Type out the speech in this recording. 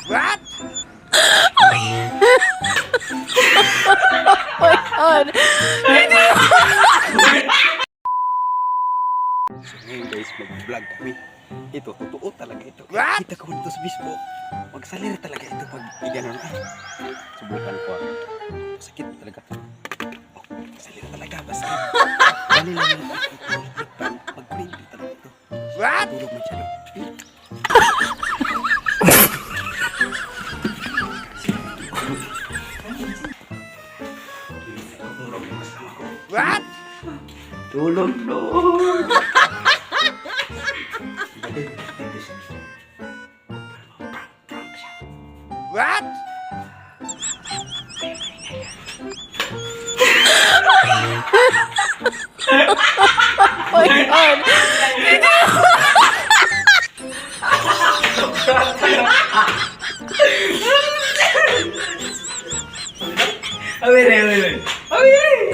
What? Oh my God! So ngayon guys, mag-vlog kami. Ito, totoo talaga ito. What? Kita ko dito sa bispo. Magsalir talaga ito pag iganon. Subukan ko. Sakit talaga. Oh, magsalir talaga. Basta. Dali lang yung mag-print talaga ito. What? Tulog mo siya. What? Tulog, Lord! What? Oh my God! A ver, a ver, a ver.